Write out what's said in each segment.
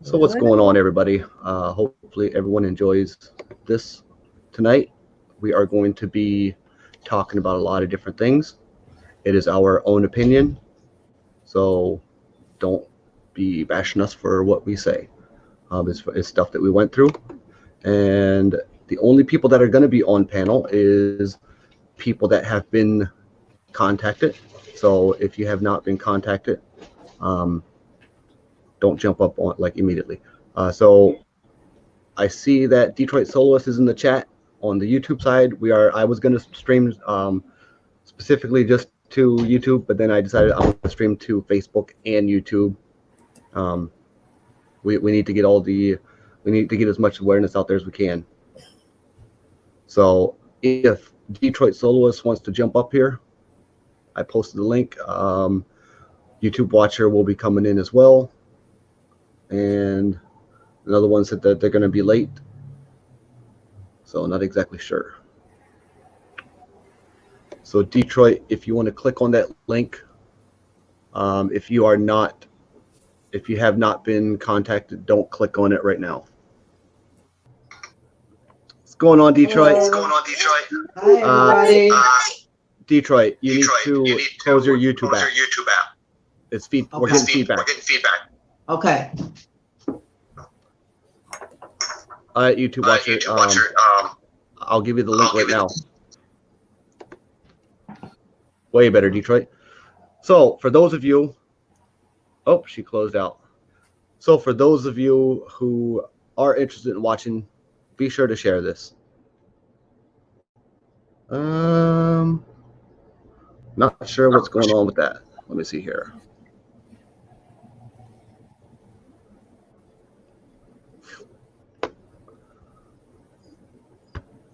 So what's going on, everybody? Hopefully everyone enjoys this tonight. We are going to be talking about a lot of different things. It is our own opinion, so don't be bashing us for what we say. It's stuff that we went through, and the only people that are going to be on panel is people that have been contacted. So if you have not been contacted, don't jump up on like immediately. So I see that Detroit Soloist is in the chat on the YouTube side. I was going to stream specifically just to YouTube, but then I decided I'm going to stream to Facebook and YouTube. We need to get we need to get as much awareness out there as we can. So if Detroit Soloist wants to jump up here, I posted the link. YouTube Watcher will be coming in as well. And another one said that they're going to be late. So not exactly sure. So Detroit, if you want to click on that link, if you have not been contacted, don't click on it right now. What's going on, Detroit? Hello. What's going on, Detroit? Hi, everybody. Detroit, you need to close your YouTube app. It's Okay. We're getting feedback. We're getting feedback. Okay. All right, YouTube Watcher. I'll give you the link right now. Way better, Detroit. So for those of you, oh, she closed out. So for those of you who are interested in watching, be sure to share this. Not sure what's going on with that. Let me see here.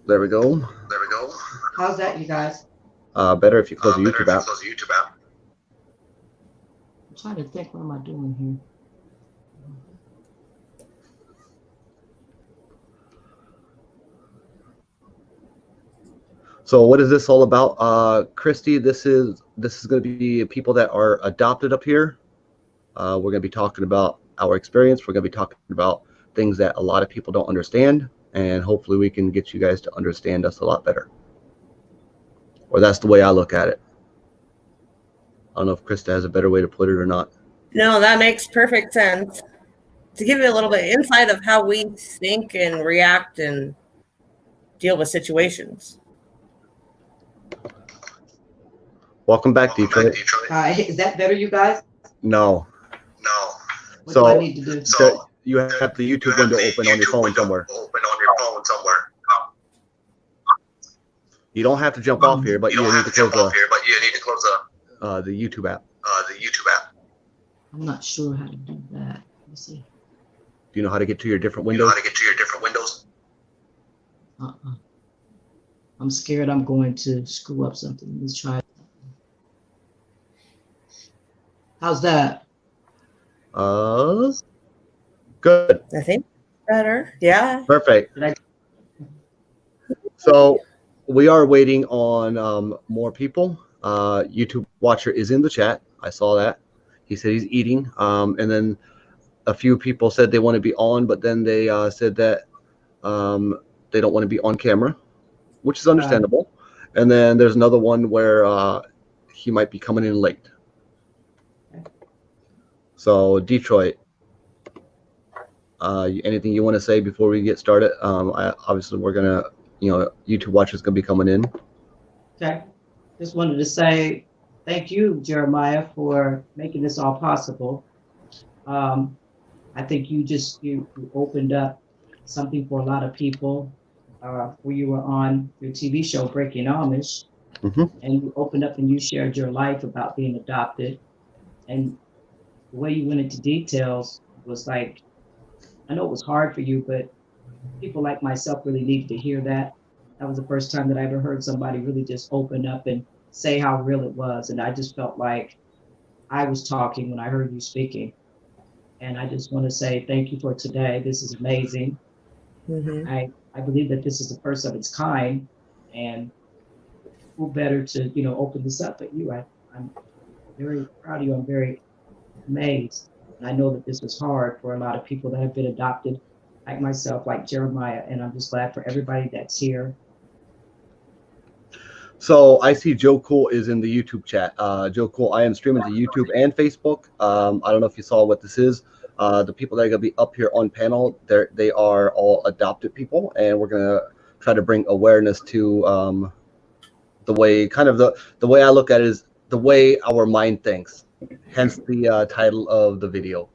There we go. There we go. How's that, you guys? Better if you close the YouTube app. Close the YouTube app. I'm trying to think, what am I doing here? So what is this all about? Christy, this is going to be people that are adopted up here. We're going to be talking about our experience. We're going to be talking about things that a lot of people don't understand, and hopefully we can get you guys to understand us a lot better. Or that's the way I look at it. I don't know if Krista has a better way to put it or not. No, that makes perfect sense. To give you a little bit of insight of how we think and react and deal with situations. Welcome back, Detroit. Hi, is that better, you guys? No. What do I need to do? So you have the YouTube window open on your phone somewhere. You don't have to jump off here, but you need to close the YouTube app. I'm not sure how to do that. Let me see. Do you know how to get to your different windows? I'm scared I'm going to screw up something. Let's try it. How's that? Good. I think better. Yeah. Perfect. So we are waiting on more people. YouTube Watcher is in the chat. I saw that. He said he's eating. And then a few people said they want to be on, but then they said that they don't want to be on camera, which is understandable. And then there's another one where he might be coming in late. So Detroit, anything you want to say before we get started? Obviously we're gonna, YouTube Watcher is gonna be coming in. Okay. Just wanted to say thank you, Jeremiah, for making this all possible. I think you opened up something for a lot of people. Where you were on your TV show, Breaking Amish, and you opened up and you shared your life about being adopted. And the way you went into details was like, I know it was hard for you, but people like myself really needed to hear that. That was the first time that I ever heard somebody really just open up and say how real it was. And I just felt like I was talking when I heard you speaking. And I just want to say thank you for today. This is amazing. I believe that this is the first of its kind, and who better to open this up but you. I'm very proud of you. I'm very amazed. I know that this was hard for a lot of people that have been adopted, like myself, like Jeremiah, and I'm just glad for everybody that's here. So I see Joe Cool is in the YouTube chat. Joe Cool, I am streaming to YouTube and Facebook. I don't know if you saw what this is. The people that are going to be up here on panel, they are all adopted people, and we're going to try to bring awareness to the way, kind of the way I look at it is the way our mind thinks. Hence the title of the video.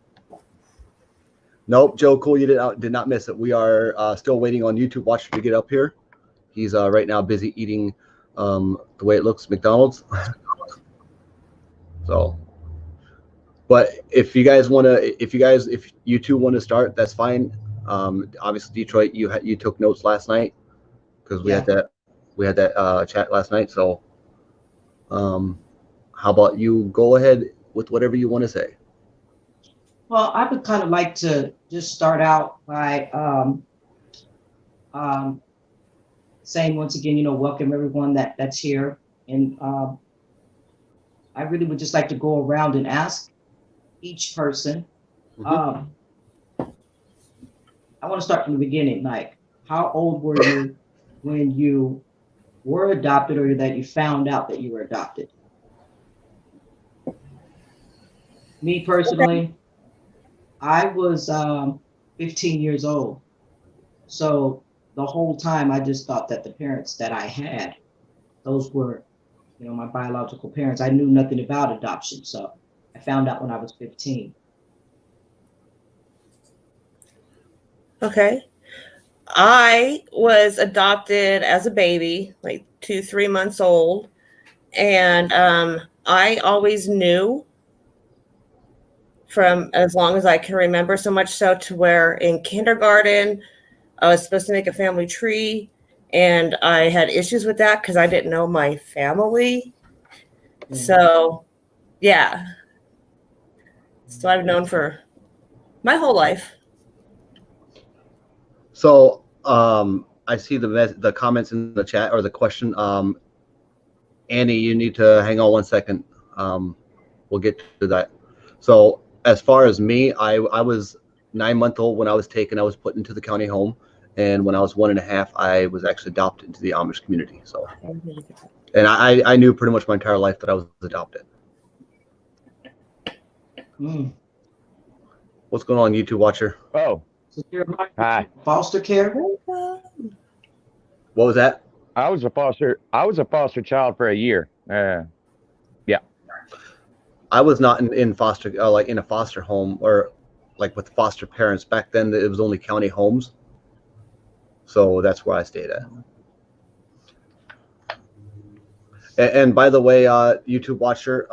Nope, Joe Cool, you did not miss it. We are still waiting on YouTube Watcher to get up here. He's right now busy eating the way it looks, McDonald's. So, but if you guys want to, if you two want to start, that's fine. Obviously, Detroit, you took notes last night because we had that chat last night. So, how about you go ahead with whatever you want to say? Well, I would kind of like to just start out by saying once again, welcome everyone that's here. And I really would just like to go around and ask each person. I want to start from the beginning. Like, how old were you when you were adopted, or that you found out that you were adopted? Me personally, I was 15 years old. So the whole time I just thought that the parents that I had, those were, my biological parents. I knew nothing about adoption. So I found out when I was 15. Okay. I was adopted as a baby, like 2-3 months old. And I always knew from as long as I can remember, so much so to where in kindergarten, I was supposed to make a family tree, and I had issues with that because I didn't know my family. So, yeah. So I've known for my whole life. So I see the comments in the chat, or the question. Annie, you need to hang on 1 second. We'll get to that. So as far as me, I was 9-month-old when I was taken. I was put into the county home, and when I was 1.5, I was actually adopted into the Amish community. So, and I knew pretty much my entire life that I was adopted. What's going on, YouTube Watcher? Oh, So you're hi. foster care? What was that? I was a foster child for a year. Yeah. I was not in foster, like in a foster home, or like with foster parents. Back then, it was only county homes. So that's where I stayed at. And by the way, YouTube Watcher,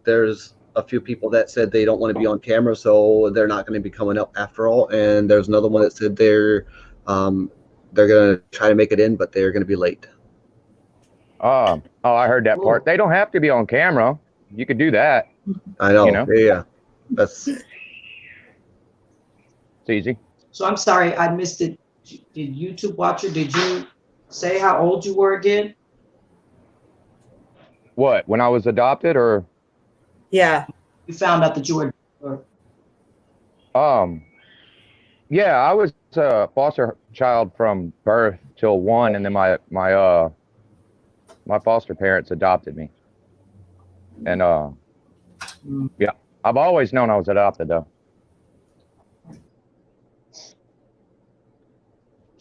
there's a few people that said they don't want to be on camera, so they're not going to be coming up after all. And there's another one that said they're going to try to make it in, but they're going to be late. Oh, I heard that part. They don't have to be on camera. You could do that. I know. Yeah. It's easy. So I'm sorry, I missed it. Did YouTube Watcher, did you say how old you were again? What, when I was adopted, or? Yeah. You found out that you were. Yeah, I was a foster child from birth till 1, and then my foster parents adopted me. And yeah, I've always known I was adopted, though.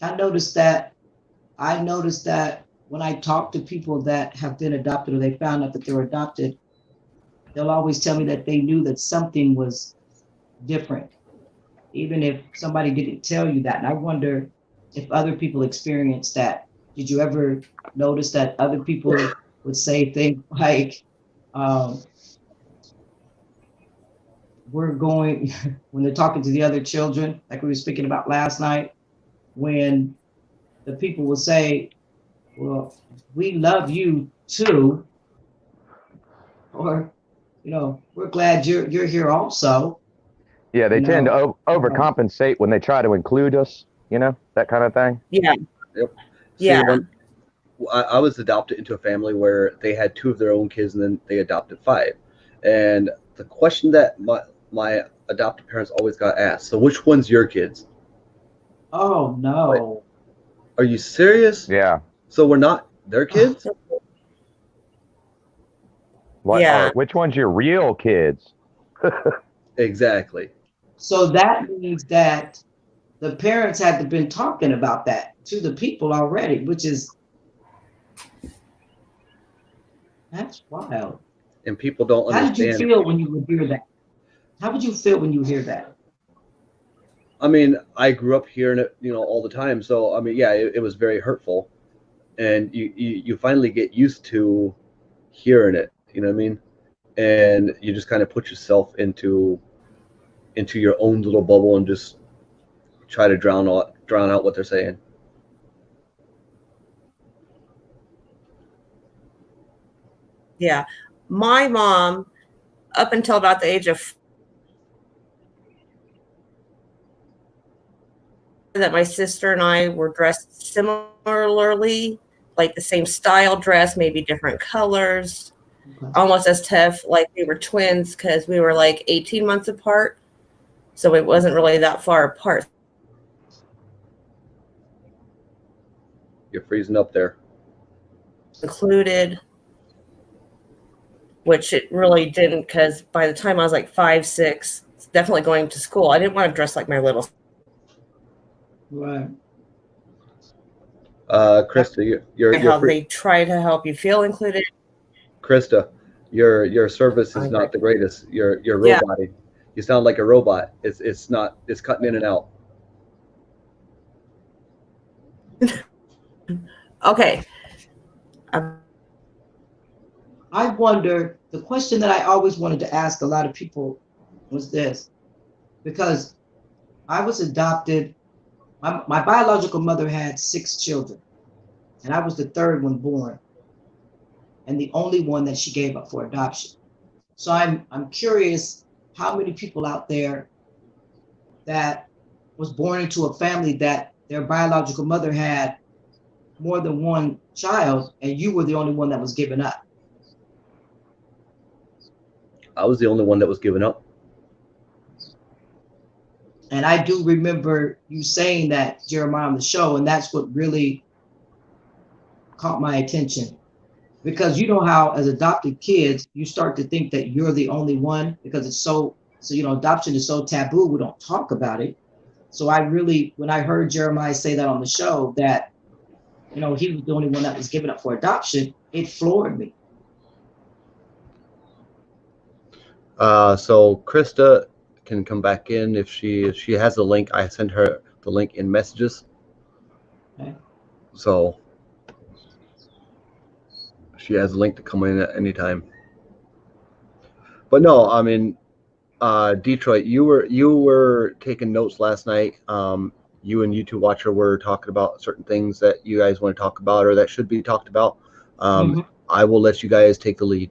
I noticed that when I talk to people that have been adopted, or they found out that they were adopted, they'll always tell me that they knew that something was different, even if somebody didn't tell you that. And I wonder if other people experienced that. Did you ever notice that other people would say things like, we're going, when they're talking to the other children, like we were speaking about last night, when the people will say, well, we love you too, or, we're glad you're here also. Yeah, they tend to overcompensate when they try to include us, that kind of thing. Yeah. Yep. Yeah. See, I was adopted into a family where they had 2 of their own kids, and then they adopted 5. And the question that my adopted parents always got asked, so which one's your kids? Oh no. Are you serious? Yeah. So we're not their kids? What Yeah. are which one's your real kids? Exactly. So that means that the parents had to been talking about that to the people already, which is that's wild. And people don't How did you understand. feel when you would hear that? How would you feel when you hear that? I mean, I grew up hearing it, all the time. So I mean, yeah, it was very hurtful, and you finally get used to hearing it. You know what I mean? And you just kind of put yourself into your own little bubble and just try to drown out what they're saying. Yeah. My mom, up until about the age of that my sister and I were dressed similarly, like the same style dress, maybe different colors, Okay. almost as tough, like we were twins because we were like 18 months apart. So it wasn't really that far apart. You're freezing up there. Included, which it really didn't, because by the time I was like 5, 6, definitely going to school, I didn't want to dress like my little. Right. Krista, you're How free. they try to help you feel included. Krista, your service is not the greatest. You're roboting. You sound like a robot. It's not. It's cutting in and out. Okay. I wonder, the question that I always wanted to ask a lot of people was this, because I was adopted. My biological mother had 6 children, and I was the third one born, and the only one that she gave up for adoption. So I'm curious how many people out there that was born into a family that their biological mother had more than one child, and you were the only one that was given up. I was the only one that was given up. And I do remember you saying that, Jeremiah, on the show, and that's what really caught my attention. Because you know how, as adopted kids, you start to think that you're the only one because it's so adoption is so taboo. We don't talk about it. So I really, when I heard Jeremiah say that on the show, that, he was the only one that was given up for adoption, it floored me. So Krista can come back in if she has the link. I sent her the link in messages. Okay. So she has a link to come in at any time. But no, I mean, Detroit, you were taking notes last night. You and YouTube Watcher were talking about certain things that you guys want to talk about or that should be talked about. I will let you guys take the lead.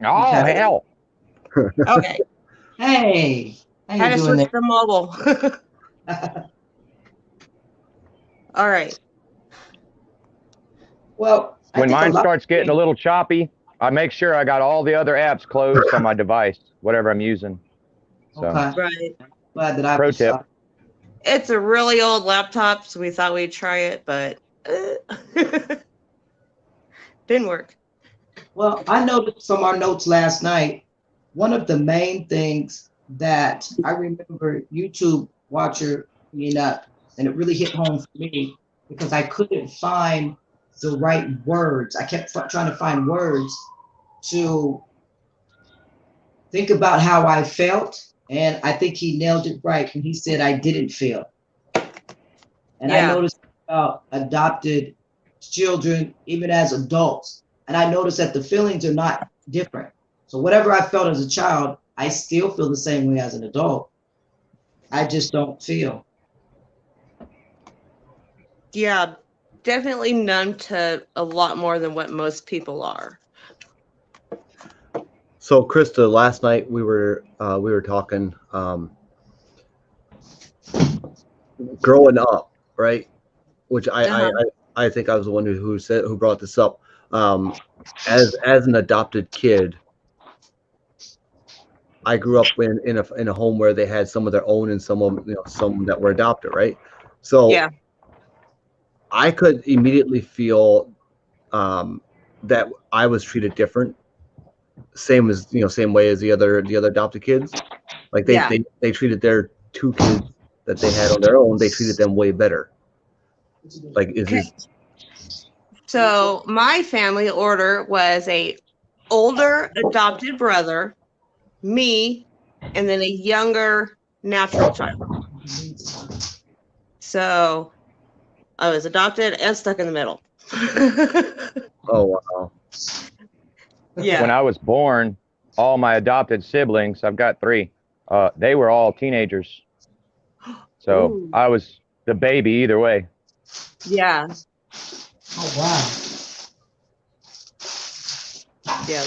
Oh, Okay. hell. Okay. Hey, how Had you to doing switch to mobile. there? All right. Well, When mine starts getting a little choppy, I make sure I got all the other apps closed on my device, whatever I'm using. So, Okay. Right. Glad that I pro was tip. It's a really old laptop, so we thought we'd try it, but didn't work. Well, I noticed from our notes last night, one of the main things that I remember YouTube Watcher bringing up, and it really hit home for me because I couldn't find the right words. I kept trying to find words to think about how I felt, and I think he nailed it right when he said I didn't feel. And I noticed about adopted children, even as adults, and I noticed that the feelings are not different. So whatever I felt as a child, I still feel the same way as an adult. I just don't feel. Yeah, definitely numb to a lot more than what most people are. So Krista, last night we were talking growing up, right? Which I think I was the one who brought this up. As an adopted kid, I grew up in a home where they had some of their own and some of some that were adopted, right? So Yeah. I could immediately feel that I was treated different, same way as the other adopted kids. Like Yeah. they treated their two kids that they had on their own, they treated them way better. Like Okay. So my family order was a older adopted brother, me, and then a younger natural child. So I was adopted and stuck in the middle. oh wow. Yeah. When I was born, all my adopted siblings, I've got 3, they were all teenagers. So Ooh. I was the baby either way. Yeah. Oh, wow. Yeah.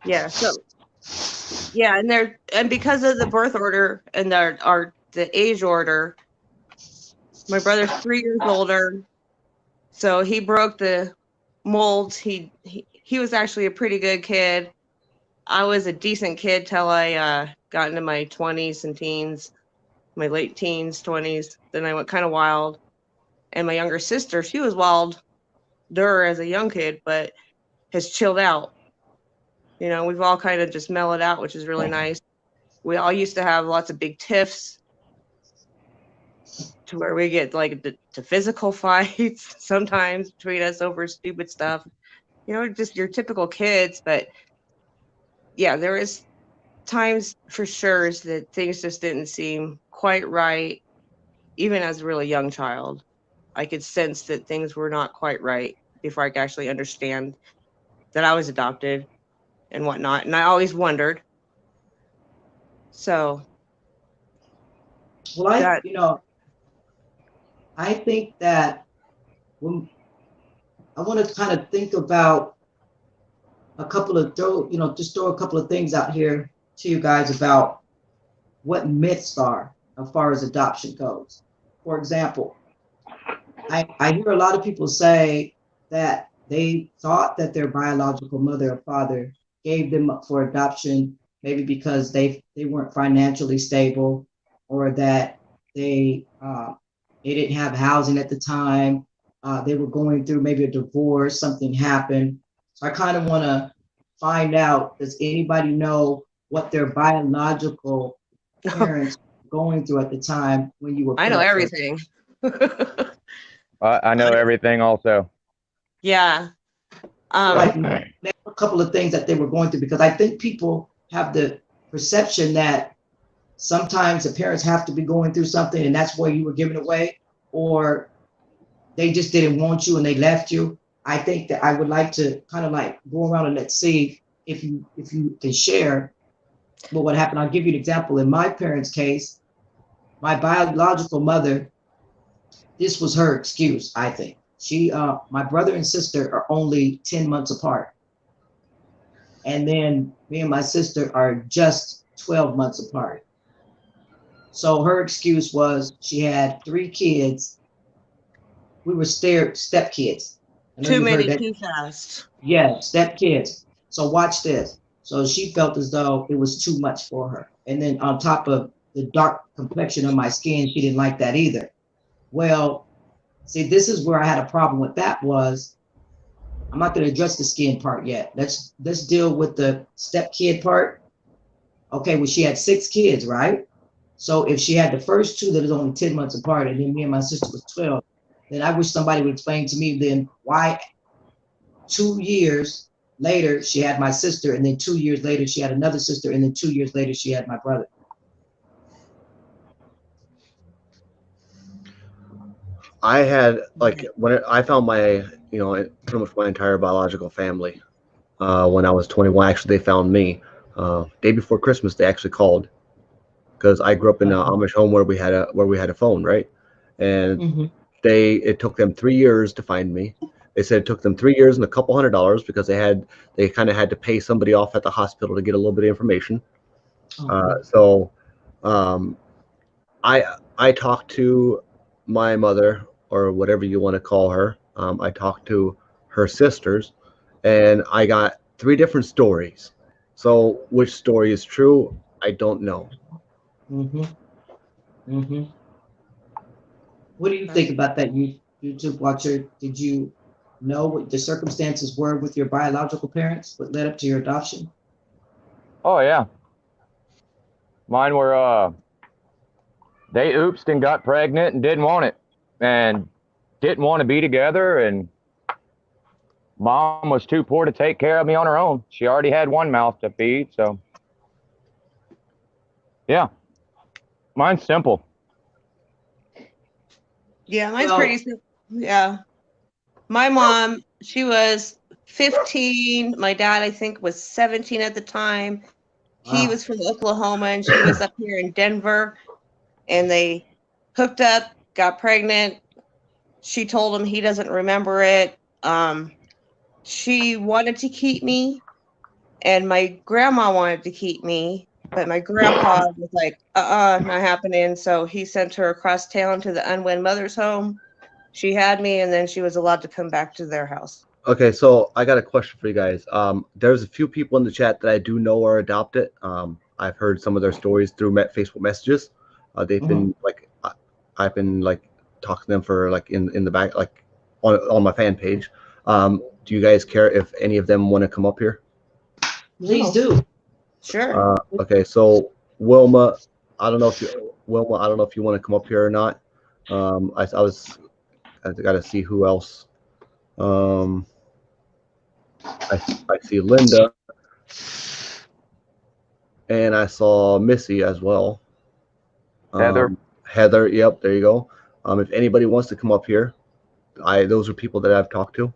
Yeah. So yeah, and because of the birth order and the age order, my brother's 3 years older, so he broke the mold. He was actually a pretty good kid. I was a decent kid till I got into my 20s and teens, my late teens, 20s. Then I went kind of wild. And my younger sister, she was wild as a young kid, but has chilled out. We've all kind of just mellowed out, which is really nice. We all used to have lots of big tiffs to where we get like to physical fights sometimes between us over stupid stuff. Just your typical kids. But yeah, there is times for sure that things just didn't seem quite right. Even as a really young child, I could sense that things were not quite right before I could actually understand that I was adopted and whatnot. And I always wondered. So Well, that I think that when I want to kind of think about just throw a couple of things out here to you guys about what myths are as far as adoption goes. For example, I hear a lot of people say that they thought that their biological mother or father gave them up for adoption, maybe because they weren't financially stable, or that they didn't have housing at the time. They were going through maybe a divorce, something happened. So I kind of want to find out, does anybody know what their biological parents were going through at the time when you were I put know up for everything. I know everything also. Yeah. like name a couple of things that they were going through, because I think people have the perception that sometimes the parents have to be going through something and that's why you were given away, or they just didn't want you and they left you. I think that I would like to kind of like go around and let's see if you can share what happened. I'll give you an example. In my parents' case, my biological mother, this was her excuse, I think. My brother and sister are only 10 months apart. And then me and my sister are just 12 months apart. So her excuse was she had 3 kids. We were step kids. I know Too you've heard many that. too fast. Yeah, step kids. So watch this. So she felt as though it was too much for her. And then on top of the dark complexion of my skin, she didn't like that either. Well, see, this is where I had a problem with that was, I'm not going to address the skin part yet. Let's deal with the step kid part. Okay, well, she had 6 kids, right? So if she had the first 2 that is only 10 months apart, and then me and my sister was 12, then I wish somebody would explain to me then why 2 years later she had my sister, and then 2 years later she had another sister, and then 2 years later she had my brother. I had I found my pretty much my entire biological family when I was 21. Actually, they found me day before Christmas. They actually called because I grew up in an Amish home where we had a phone, right? And it took them 3 years to find me. They said it took them 3 years and a couple $100 because they kind of had to pay somebody off at the hospital to get a little bit of information. So I talked to my mother, or whatever you want to call her. I talked to her sisters, and I got 3 different stories. So which story is true? I don't know. Mm-hmm. Mm-hmm. What do you think about that, YouTube watcher? Did you know what the circumstances were with your biological parents? What led up to your adoption? Oh yeah, mine were they oopsed and got pregnant and didn't want it, and didn't want to be together, and mom was too poor to take care of me on her own. She already had one mouth to feed, so yeah, mine's simple. Yeah, mine's Well, pretty simple. Yeah. My mom, she was 15. My dad, I think, was 17 at the time. He wow. was from Oklahoma and she was up here in Denver. And they hooked up, got pregnant. She told him he doesn't remember it. She wanted to keep me, and my grandma wanted to keep me, but my grandpa was like, not happening. So he sent her across town to the unwed mother's home. She had me, and then she was allowed to come back to their house. Okay, so I got a question for you guys. There's a few people in the chat that I do know are adopted. I've heard some of their stories through Facebook messages. They've been like, I've been like talking to them for like in the back, like on my fan page. Do you guys care if any of them want to come up here? Please do. Sure. Okay, so Wilma, I don't know if you want to come up here or not. I got to see who else. I see Linda, and I saw Missy as well. Heather. Heather, yep, there you go. If anybody wants to come up here, those are people that I've talked to.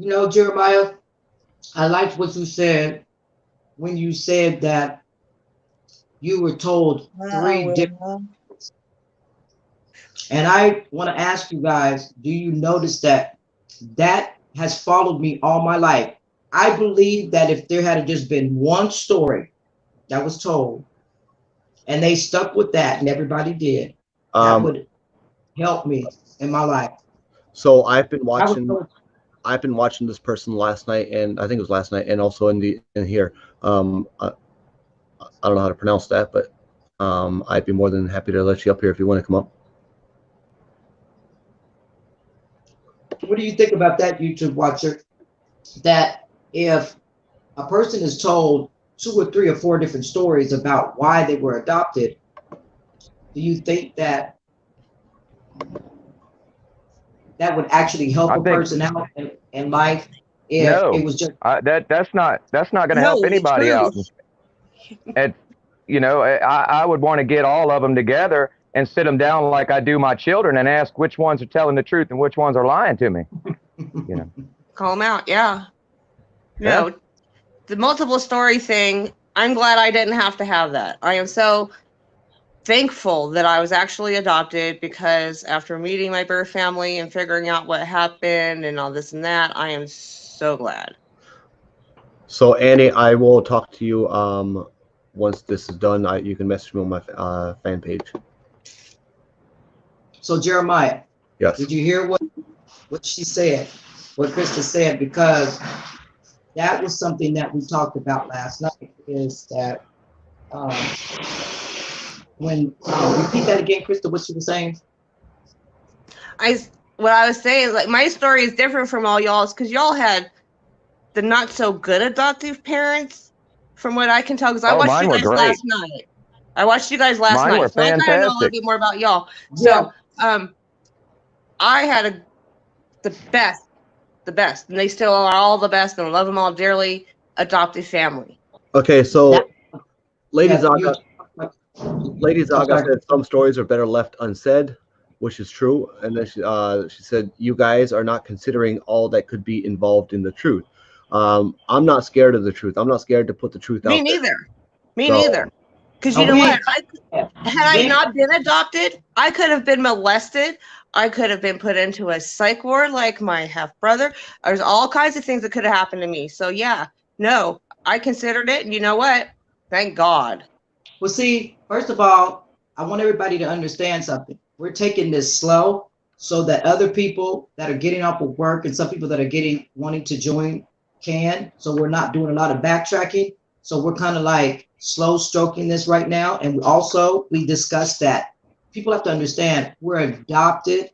You know, Jeremiah, I liked what you said when you said that you were told three different. And I want to ask you guys, do you notice that has followed me all my life? I believe that if there had just been one story that was told and they stuck with that and everybody did, that would help me in my life. So I've been watching this person last night, and I think it was last night, and also in here. I don't know how to pronounce that, but I'd be more than happy to let you up here if you want to come up. What do you think about that, YouTube watcher? That if a person is told 2 or 3 or 4 different stories about why they were adopted, do you think that would actually help a person out in life if it was just that's not going to help anybody out? And I would want to get all of them together and sit them down like I do my children and ask which ones are telling the truth and which ones are lying to me. Call them out. Yeah. No, the multiple story thing, I'm glad I didn't have to have that. I am so thankful that I was actually adopted, because after meeting my birth family and figuring out what happened and all this and that, I am so glad. So Annie, I will talk to you once this is done. You can message me on my fan page. So Jeremiah, yes, did you hear what she said, what Krista said? Because that was something that we talked about last night, is that when repeat that again, Krista, what she was saying? What I was saying, like, my story is different from all y'all's, because y'all had the not so good adoptive parents, from what I can tell, because I watched you guys last night. Mine were so I kind of know a little fantastic. bit more about y'all. Yeah. So I had the best, and they still are all the best, and I love them all dearly, adoptive family. Okay, so Lady Zaga said some stories are better left unsaid, which is true. And then she said, you guys are not considering all that could be involved in the truth. I'm not scared of the truth. I'm not scared to put the truth out there. Me neither. Because you know what? Had I not been adopted, I could have been molested. I could have been put into a psych ward like my half brother. There's all kinds of things that could have happened to me. So yeah, no, I considered it. And you know what? Thank God. Well, see, first of all, I want everybody to understand something. We're taking this slow. so that other people that are getting off of work and some people that are wanting to join can. So we're not doing a lot of backtracking. So we're kind of like slow stroking this right now. And we discussed that people have to understand we're adopted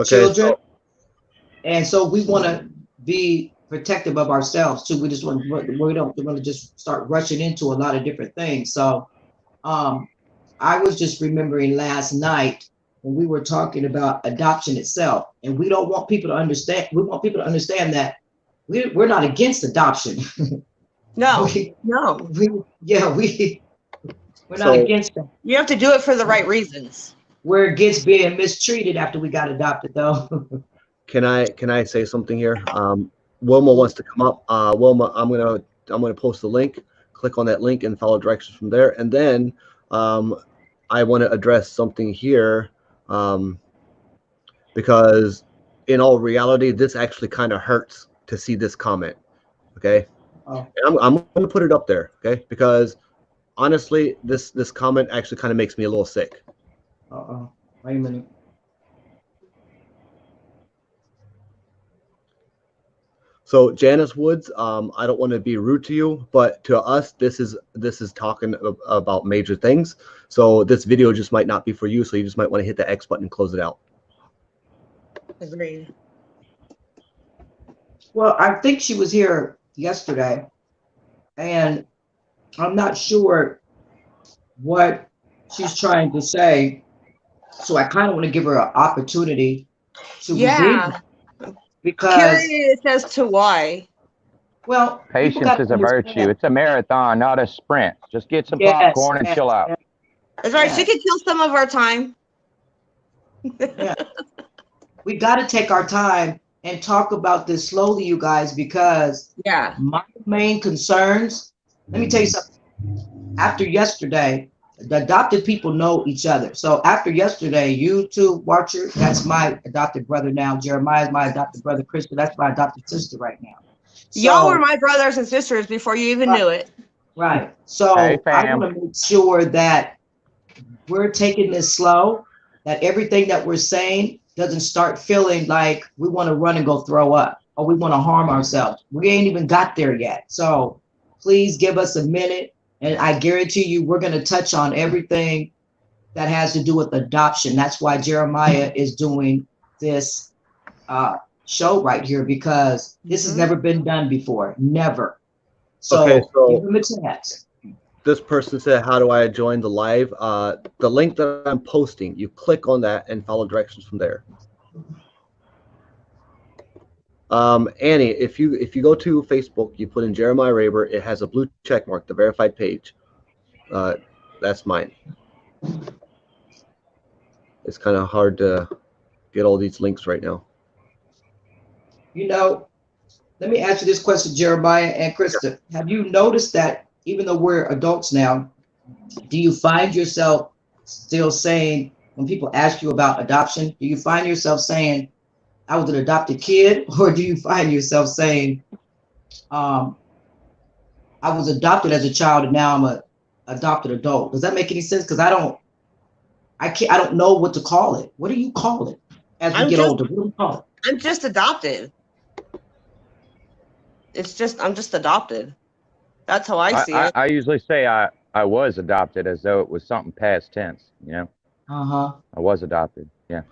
children. And so we want to be protective of ourselves too. We don't want to just start rushing into a lot of different things. So I was just remembering last night when we were talking about adoption itself, and we don't want people to understand. We want people to understand that we're not against adoption. No, we're not against it. You have to do it for the right reasons. We're against being mistreated after we got adopted, though. Can I say something here? Wilma wants to come up. Wilma, I'm gonna post the link. Click on that link and follow directions from there. And then I want to address something here because in all reality, this actually kind of hurts to see this comment. Okay, I'm going to put it up there. Okay, because honestly, this comment actually kind of makes me a little sick. Wait a minute. So Janice Woods, I don't want to be rude to you, but to us, this is talking about major things. So this video just might not be for you. So you just might want to hit the X button and close it out. Agreed. Well, I think she was here yesterday, and I'm not sure what she's trying to say. So I kind of want to give her an opportunity to redeem it, because curious as to why. Well, patience is a virtue. It's a marathon, not a sprint. Just get some popcorn and chill out. That's right. She could kill some of our time. Yeah. We got to take our time and talk about this slowly, you guys, because my main concerns, let me tell you something. After yesterday, the adopted people know each other. So after yesterday, YouTube watcher, that's my adopted brother now. Jeremiah is my adopted brother. Krista, that's my adopted sister right now. So, y'all were my brothers and sisters before you even knew it. Right. So I want to make sure that we're taking this slow, that everything that we're saying doesn't start feeling like we want to run and go throw up or we want to harm ourselves. We ain't even got there yet. So please give us a minute. And I guarantee you, we're going to touch on everything that has to do with adoption. That's why Jeremiah is doing this show right here, because this has never been done before. Never. So, give him a chance. This person said, how do I join the live? The link that I'm posting, you click on that and follow directions from there. Annie, if you go to Facebook, you put in Jeremiah Raber, it has a blue check mark, the verified page. That's mine. It's kind of hard to get all these links right now. You know, let me ask you this question, Jeremiah and Krista. Have you noticed that even though we're adults now, do you find yourself still saying, when people ask you about adoption, do you find yourself saying, I was an adopted kid? Or do you find yourself saying, I was adopted as a child and now I'm an adopted adult? Does that make any sense? Because I don't know what to call it. What do you call it as we get older? What do we call it? I'm just adopted. I'm just adopted. That's how I see it. I usually say I was adopted as though it was something past tense, you know? I was adopted, yeah.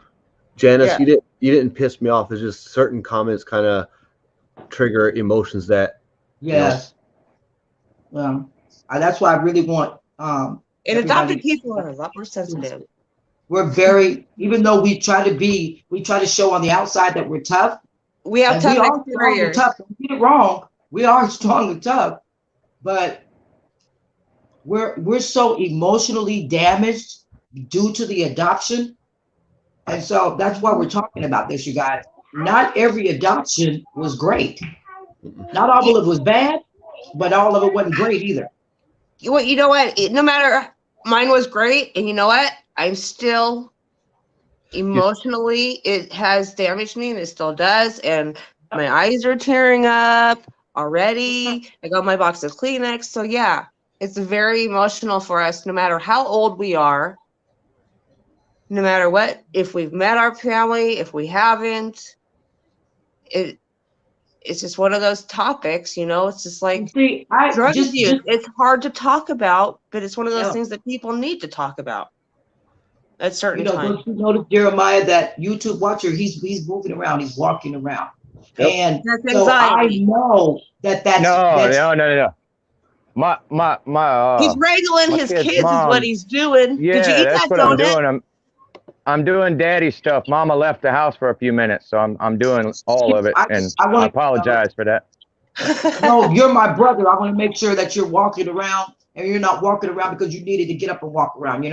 Janice, you didn't piss me off. It's just certain comments kind of trigger emotions that. Yes. Well, that's why I really want. And adopted people are a lot more sensitive. We're very, even though we try to show on the outside that we're tough. We have tough exteriors. Don't get it wrong. We are strong and tough, but we're so emotionally damaged due to the adoption. And so that's why we're talking about this, you guys. Not every adoption was great. Not all of it was bad, but all of it wasn't great either. Well, you know what? No matter, mine was great. And you know what? I'm still emotionally, it has damaged me and it still does. And my eyes are tearing up already. I got my box of Kleenex. So yeah, it's very emotional for us, no matter how old we are. no matter what, if we've met our family, if we haven't, it's just one of those topics, it's just like See, I drug just abuse. It's hard to talk about, but it's one of those Yeah. things that people need to talk about at certain times. don't you notice, Jeremiah, that YouTube watcher, he's moving around, he's walking around. Yep. And That's so I anxiety. know that's No. My He's wrangling my his kid's kids is what mom- he's doing. yeah, Did you eat that's that what donut? I'm doing. I'm doing daddy stuff. Mama left the house for a few minutes, so I'm doing all of it, and I I wanna- apologize for that. No, you're my brother. I want to make sure that you're walking around and you're not walking around because you needed to get up and walk around,